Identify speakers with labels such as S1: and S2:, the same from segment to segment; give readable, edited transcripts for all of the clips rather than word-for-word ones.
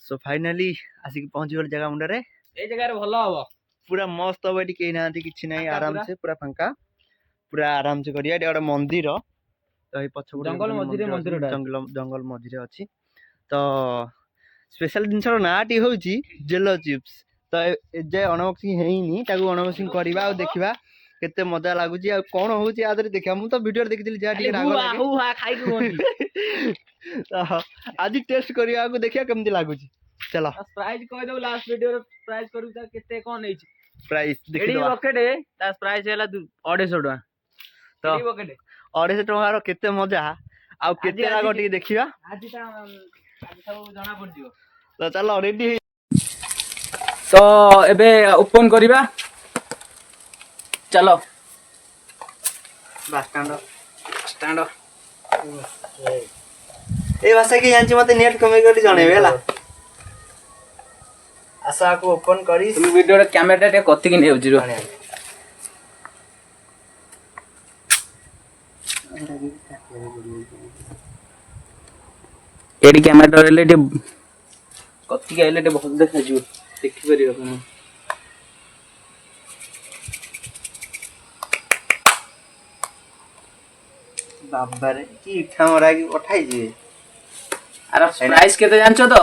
S1: सो finally आसिक पहुंची गल जगह मुंडे
S2: ए जगह रे भलो हबो
S1: पूरा मस्त हम ये कहीं ना कि ना आराम से पूरा फांका पूरा आराम से करिया गोटे मंदिर तो पछ
S2: जंगल मझिरे मंदिरटा
S1: जंगल मझिरे अच्छी तो स्पेशल जिनस ना टी हूँ जेलो चिप्स तो जे अनबॉक्सिंग है अनबॉक्सिंग करवा और देखा केते मजा लगुच कौन हूँ देखा मुझे तो वीडियो देखी आज टेस्ट करने को देखिए केमती लगुच चलो
S2: प्राइस कह दो लास्ट वीडियो प्राइस करू त केते कोन है
S1: प्राइस देखि
S2: एडी बकेट ता प्राइस हैला 250 टका
S1: तो
S2: एडी बकेट
S1: 250 टका रो केते मजा आ केते लागो टी देखिबा
S2: आज सब जना पड़ जियो
S1: तो चलो रेडी
S2: तो एबे ओपन करिबा चलो
S1: बस
S2: स्टैंड
S1: ए भाषा के जानछि मते नेट कमेंट कर जणेबे हला आशा को ओपन करी
S2: तुम वीडियो रे कैमरा टे कति कि नै होजिरो एडी कैमरा रे टे कति के आइले टे बहुत देखा जियो देखि परियो कोन
S1: बाबा रे की कैमरा की उठाई जे
S2: अरे प्राइस केते जानछो तो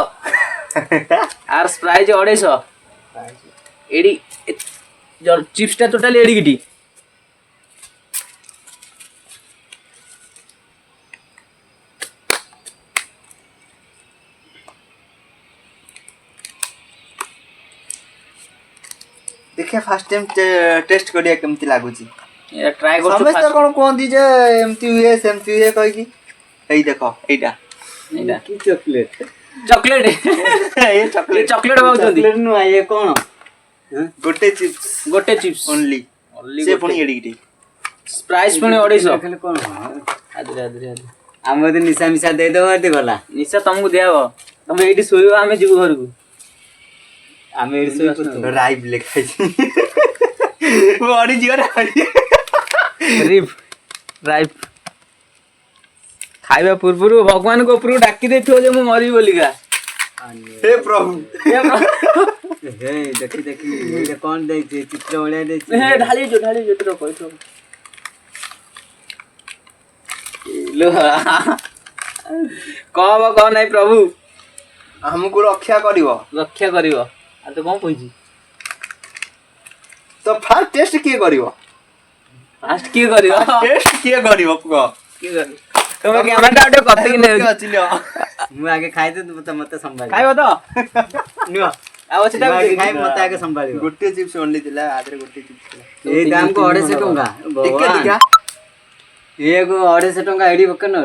S2: आर प्राइस 250 एडी जो चिप्स टा टोटल एडी गिटी
S1: देखिए फर्स्ट टाइम टेस्ट करिया केमती लागुची
S2: ये ट्राई कर
S1: समस्त कोन कोन दी जे एमती हुए सेमती हुए कहि की एई देखो एटा
S2: एटा
S1: की चॉकलेट
S2: चॉकलेट
S1: ये चॉकलेट
S2: चॉकलेट बाउचंदी
S1: चॉकलेट नु आए कोन गोटे चिप्स ओनली से पुनी एडी गिटी
S2: प्राइस पुनी 250
S1: कहले कोन आदरे आदरे
S3: हम तो निशा मिशा दे दो मत गला
S2: निशा तुमको दियाबो तुम एडी सोइबो हमें जीव घर को
S3: हमें इरसो
S1: राइब लिखाई बॉडी जीव
S2: रिप राइप खाइबा पूर्व भगवान को ऊपर डाकी देथियो जे मु मरी बोलिका
S1: हे प्रभु
S3: हे देखी देखी ये कौन दे चित्र ओळ्या दे
S2: हे ढाली जो तो कहतो लो कहबो कह नहीं प्रभु
S1: हमको रक्षा करिवो
S2: आ तो कोन पइजी
S1: तो फास्ट टेस्ट किए करिवो
S2: फास्ट की करियो
S1: टेस्ट किए करिवो को
S2: की करियो तुम कैमरा उठे कथि कि नै
S1: चिलो
S3: मु आगे खाइ तो मते संभाल
S2: खाइबो तो
S1: नियो
S2: आ अछि
S3: मु आगे खाइ मते आगे संभाल
S1: गोटे चिप्स ओनली थिला आदरे गोटे चिप्स थिला
S3: ए दाम को 250 टका
S1: टिके टिका
S3: ये को 250 टका एडी बकन न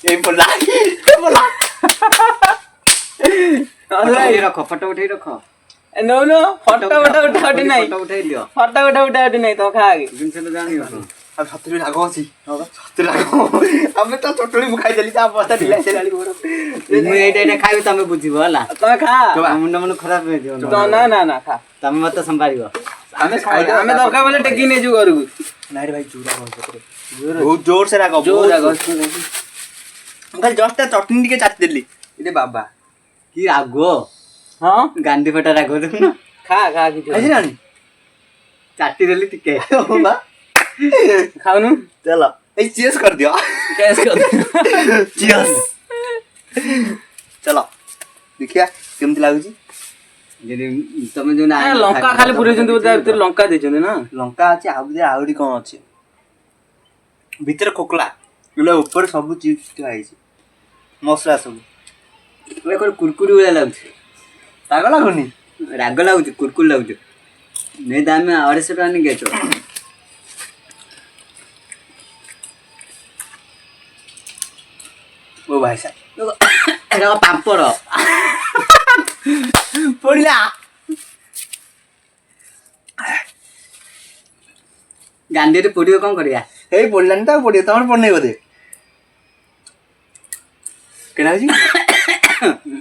S1: ए बोला
S3: अरे रखो फोटो उठाई रखो
S2: नो फोटो उठा नहीं
S3: फोटो उठाई लियो
S2: फोटो उठा नहीं तो खा आगे
S3: जिनसे तो जानियो
S1: अब सतरी लागो अछि सतरी लागो हमें तो टोटली मुखाई देली ता बस्ता ढिला से लाली मोर
S3: मु एटा खाइ तमे बुझिबो हला
S2: तमे खा
S3: मुंड खराब हो दियो
S2: तो ना खा
S3: तमे मते संभालिबो
S2: हमें दरकार बोले टेकी नै जु घर को
S1: नहीं रे भाई जोरा बोल बहुत जोर से लागो खाली जस्ट चटनी टिके चाट देली इदे बाबा
S3: की आगो
S2: हां
S3: गांधी फटा रागो देखो
S2: खा की
S1: खाइ रानी
S3: चाटी देली टिके
S1: बा
S2: खाउनु
S1: चलो ए चीज कर दियो
S2: कैस कर
S1: चीज चलो देखिया केमती लागु छी
S3: जदि तमे जो ना
S2: लंका खाली पुरे जंतु भीतर लंका दे जंतु ना
S1: लंका अछि आउडी कोन अछि भीतर खोकला इले ऊपर सब चीज खाइ छी मसला सब
S3: ओए कोन कुरकुरी वाला लागछ
S1: राग लागुनी
S3: राग लागछ कुरकुर लागछ नै दाम में 250 टका नै गेचो
S1: ओ भाई साहब
S3: एरा पापड़
S1: पड़िला
S3: गांधी रे पडियो कोन करिया
S1: ए पड़लानी त पड़ियो तमर पड़नै बदे केना जी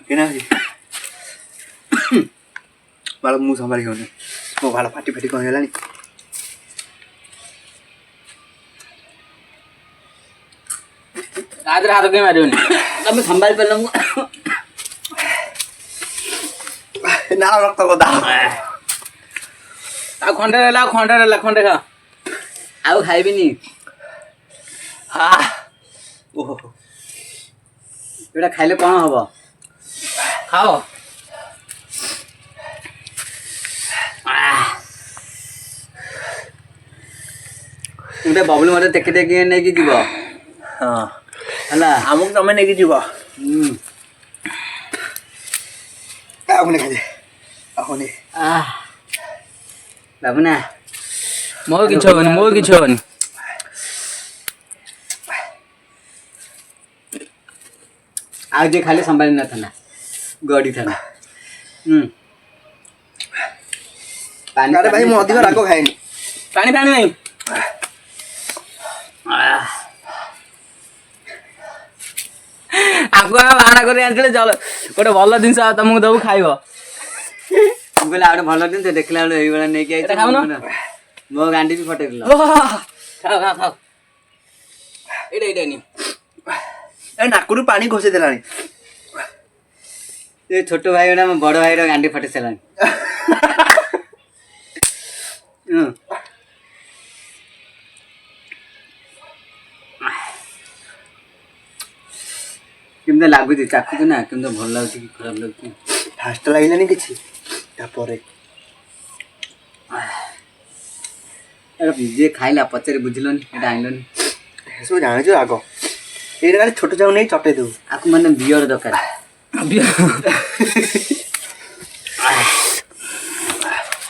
S1: केना जी बाल मु संभाली होने मो भाला फाटी फाटी कोन हेलानी
S2: ହାତରେ ହାତ କେହି ମାରିବନି।
S3: ତମେ ସମ୍ଭାଳି ପାରିଲ ମୁଁ
S1: ନା ରକ୍ତ କଥା
S2: ଆଉ ଖଣ୍ଡେ ରହିଲା ଖଣ୍ଡେ ଖା।
S3: ଆଉ ଖାଇବିନି।
S1: ଓହୋ
S3: ଏଇଟା ଖାଇଲେ କଣ ହବ?
S2: ଖାଅ।
S3: ଗୋଟେ ବବୁଲ ମତେ ଟେକି ଟେକି ନେଇକି ଯିବ
S1: ହଁ
S3: ହେଲା।
S1: ଆମକୁ ତମେ ନେଇକି ଯିବ। ଆହୁନି ଖାଇଦେ ଆହୁନି।
S3: ବାବୁ ନା
S2: ମୋର କିଛି ହବନି।
S3: ଆଉ ଯିଏ ଖାଲି ସମ୍ଭାଳି ନଥାନ୍ତା ଗଡ଼ି ଥାନ୍ତା।
S1: ଆରେ ଭାଇ ମୁଁ ଅଧିକ ରାଗ ଖାଏନି।
S2: ପାଣି ନାହିଁ। ଆଗୁଆ ବାହାନା କରି ଆଣିଥିଲେ ଗୋଟେ ଭଲ ଜିନିଷ ତମକୁ ଦବୁ ଖାଇବ।
S3: ମୁଁ କହିଲି ଆଉ ଗୋଟେ ଭଲ ଜିନିଷ ଦେଖିଲା ବେଳୁ ଏଇଭଳିଆ ନେଇକି
S2: ଏଇଟା ଖାଉନ?
S3: ମୋ ଗାଣ୍ଡି ବି ଫଟେଇଦେଲ।
S2: ଖାଅ। ଏଇଟା ନିଅ।
S1: ଏ ନାକରୁ ପାଣି ଘଷି ଦେଲାଣି।
S3: ଏ ଛୋଟ ଭାଇ ଗୁଡ଼ା ମୋ ବଡ଼ ଭାଇର ଗାଣ୍ଡି ଫଟେଇ ସାରିଲାଣି। କେମିତି ଲାଗୁଛି ଚାଖୁଛୁ ନା କେମିତି ଭଲ ଲାଗୁଛି କି ଖରାପ ଲାଗୁଛି?
S1: ଫାଷ୍ଟ ଲାଗିଲାନି କିଛି ତାପରେ
S3: ଯିଏ ଖାଇଲା ପଚାରି ବୁଝିଲନି ଏଇଟା ଆଣିଲନି।
S1: ଏସବୁ ଜାଣିଛୁ ଆଗ ଏଇଟା ଖାଲି ଛୋଟ ଚାଉ ନେଇ ଚଟେଇ ଦେବୁ।
S3: ଆକୁ ମାନେ ବିୟର ଦରକାର।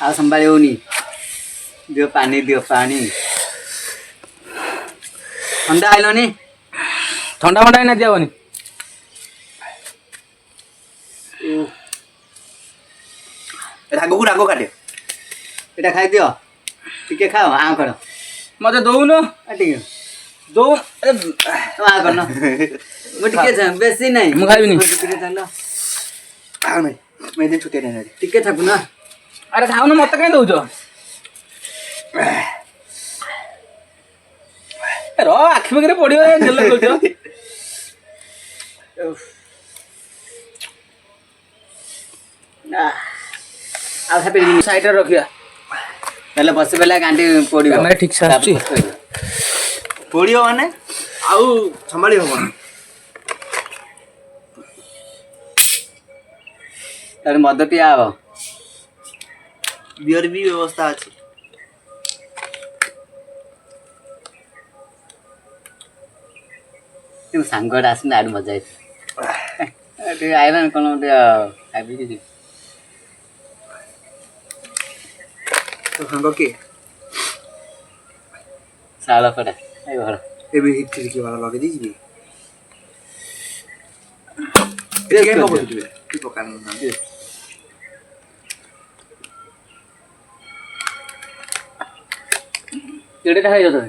S3: ଆଉ ସମ୍ଭାଳି ହଉନି। ଦିଅ ପାଣି ଥଣ୍ଡା ଆଇଲନି।
S2: ଥଣ୍ଡା ଏଇନା ଦିଆବନି।
S1: ରାଗକୁ ରାଗ କାଟେ।
S3: ଏଇଟା ଖାଇଦିଅ ଟିକେ ଖାଅ ଆଁ କର।
S2: ମତେ ଦଉନ
S3: ଟିକେ
S2: ଦଉ।
S3: ଆଁ କର ମୁଁ ଟିକେ ବେଶୀ ନାହିଁ
S2: ମୁଁ ଖାଇବିନି।
S3: ଟିକେ ଚାଲ
S1: ଆଉ ନାଇଁ ମୁଁ ଏଦିନ ଛୁଟି ନେଇ
S3: ଟିକେ ଥାକୁ ନା।
S2: ଆରେ ଖାଉନ ମତେ କାଇଁ ଦଉଛ? ଆଖି ପାଖରେ ପଡିବ ଗେଲ କରୁଛ।
S3: ଆଉ ଖାଇପାରିବିନି।
S2: ସାଇଡରେ ରଖିବା।
S3: ତାହେଲେ ବସି ପାରିଲା ଗାଣ୍ଡି ପୋଡ଼ିବ।
S2: କ୍ୟାମେରା ଠିକ ସେ ଆସୁଛି?
S1: ପୋଡ଼ିବ ମାନେ ଆଉ ସମ୍ଭାଳି ହବନି।
S3: ତାହେଲେ ମଦ ପିଆ ହବ।
S1: ବିୟର ବି ବ୍ୟବସ୍ଥା ଅଛି।
S3: ସାଙ୍ଗଟା ଆସିଲେ ଆହୁରି ମଜା ହେଇଥିଲା। ଟିକେ ଆଇଲାନି କ'ଣ ଟିକେ ଖାଇବି କିଛି।
S1: ତୋ ସାଙ୍ଗ କିଏ?
S3: ଶାଳପଡ଼ା ଏ ଘର।
S1: ଏବେ ହିଟ୍ ବାଲା ଲଗେଇ ଦେଇଯିବି। କି ପକା
S3: କେଡ଼େଟା ଖାଇଛ ତମେ?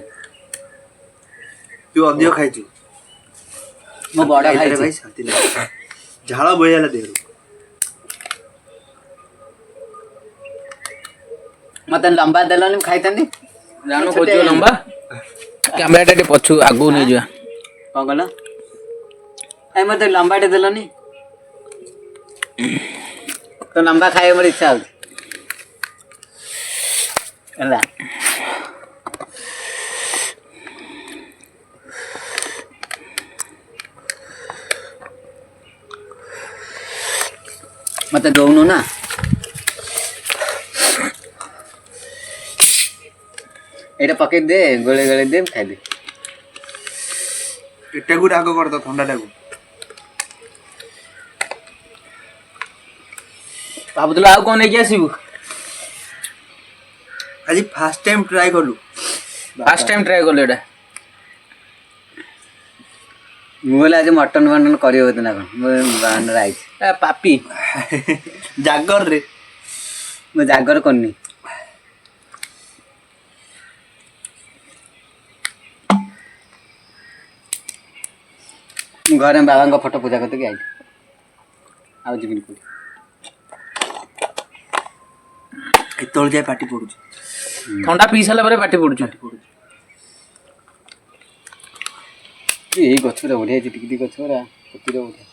S1: ତୁ ଅଧିକ ଖାଇଛୁ।
S3: ମୋ ବଡ଼ ଭାଇ
S1: ଭାଇ ଶାନ୍ତି ଲାଗେ। ଝାଳ ବୋହିଗଲା ଦେହରୁ।
S3: ମତେ ଲମ୍ବା ଦେଲନି ମୁଁ ଖାଇଥାନ୍ତି।
S2: ଜାଣୁ ଖୋଜିବ ଲମ୍ବା। କ୍ୟାମେରାଟା ଟିକେ ପଛକୁ ଆଗକୁ ନେଇଯିବା।
S3: କ'ଣ କହିଲ? ମତେ ଲମ୍ବାଟେ ଦେଲନି। ତ ଲମ୍ବା ଖାଇବା ମୋର ଇଚ୍ଛା ହଉଛି ହେଲା। ମତେ ଦଉନୁ ନା। ଏଇଟା ପକେଇ ଦେ ଗୋଳେଇ ଦେ ଖାଇଦେ।
S1: ଏଟାକୁ ରାଗ କରିଦବ ଥଣ୍ଡାଟାକୁ।
S2: ଭାବୁଥିଲୁ ଆଉ କ'ଣ ନେଇକି ଆସିବୁ?
S1: ଆଜି ଫାଷ୍ଟ ଟାଇମ୍ ଟ୍ରାଏ କଲୁ।
S2: ଫାଷ୍ଟ ଟାଇମ୍ ଟ୍ରାଏ କଲୁ ଏଇଟା?
S3: ମୁଁ କହିଲି ଆଜି ମଟନ କରିବ ବୋଧେ ନା କ'ଣ? ମୁଁ ବାହାନରେ ଆଇଛି।
S2: ପାପି
S1: ଜାଗରରେ
S3: ମୁଁ ଜାଗର କରିନି। ମୁଁ ଘରେ ବାବାଙ୍କ ଫଟୋ ପୂଜା କରିଦେଇକି ଆଇଲି। ଆଉ ଯିବିନି କୋଉଠି।
S1: ଏତେବେଳେ ଯାଏ ପାଟି ପଡୁଛି।
S2: ଥଣ୍ଡା ପିଇ ସାରିଲା ପରେ ପାଟି ପଡୁଛି।
S3: ଏଇ ଗଛଗୁରା ବଢ଼ିଆ ହେଇଛି ଟିକେ ଟିକେ ଗଛଗୁରା ପତିର ବଢ଼ିଆ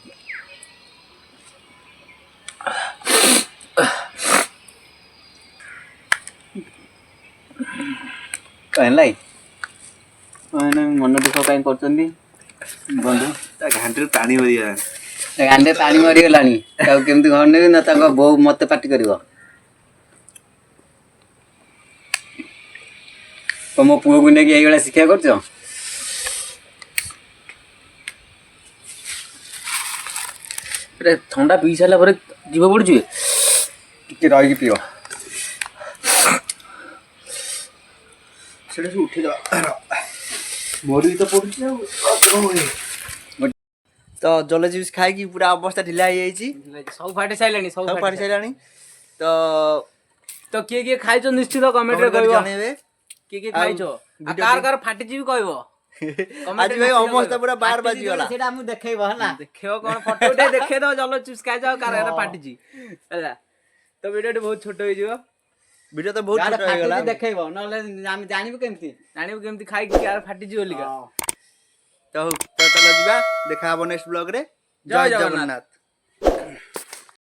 S3: ହେଲା ମନ ଦୁଃଖ କାହିଁ କରୁଛନ୍ତି ବନ୍ଧୁ
S2: ତା ଘାଣ୍ଟିରୁ ପାଣି ମରିଗଲା
S3: ଗାଣ୍ଡେ ପାଣି ମରିଗଲାଣି ତାକୁ କେମିତି ଘର ନେବି ନା ତାଙ୍କ ବୋଉ ମତେ ପାଟି କରିବ ତମ ପୁଅକୁ ନେଇକି ଏଇଭଳିଆ ଶିକ୍ଷା କରୁଛ
S2: ଥଣ୍ଡା ପିଇ ସାରିଲା ପରେ ଯିବ ପଡୁଛି
S3: ଟିକେ ରହିକି ପିଅ
S2: ସେଟା ସବୁ ଉଠେଇଦବା ମରି ତ ପଡୁଛି ଆଉ
S1: ତ ଜଲ ଚିପ୍ସ ଖାଇକି ପୁରା ଅବସ୍ଥା ଢିଲା ହେଇଯାଇଛି
S2: ସବୁ ଫାଟି ସାରିଲାଣି
S1: ସବୁ ଫାଟି ସାରିଲାଣି ତ
S2: ତ କିଏ କିଏ ଖାଇଛ ନିଶ୍ଚିତ କମେଣ୍ଟରେ କହିବ
S1: ଜଣେଇବେ
S2: କିଏ କିଏ ଖାଇଛ କାର କାର ଫାଟିଛି ବି କହିବ
S1: ଆଜି ଭାଇ ଅବସ୍ଥା ପୁରା ବାର ବାଜିଗଲା
S3: ସେଇଟା ମୁଁ ଦେଖେଇବ ହେଲା
S2: ଦେଖେଇବ କଣ ଫଟୋ ଉଠେଇ ଦେଖେଇ ଦବ ଜଲ ଚିପ୍ସ ଖାଇଛ ଆଉ କାର କାର ଫାଟିଛି ହେଲା ତ ଭିଡିଓଟି ବହୁତ ଛୋଟ ହେଇଯିବ
S1: ଭିଡିଓ ତ ବହୁତ ଛୋଟ ହେଇଗଲା
S3: ଦେଖେଇବ ନହେଲେ ଆମେ ଜାଣିବୁ କେମିତି
S2: ଖାଇକି କାର ଫାଟିଛି ବୋଲିକା
S1: ତ ଚାଲ ଯିବା ଦେଖା ହବ ନେକ୍ସଟ ବ୍ଲଗରେ ଜୟ ଜଗନ୍ନାଥ।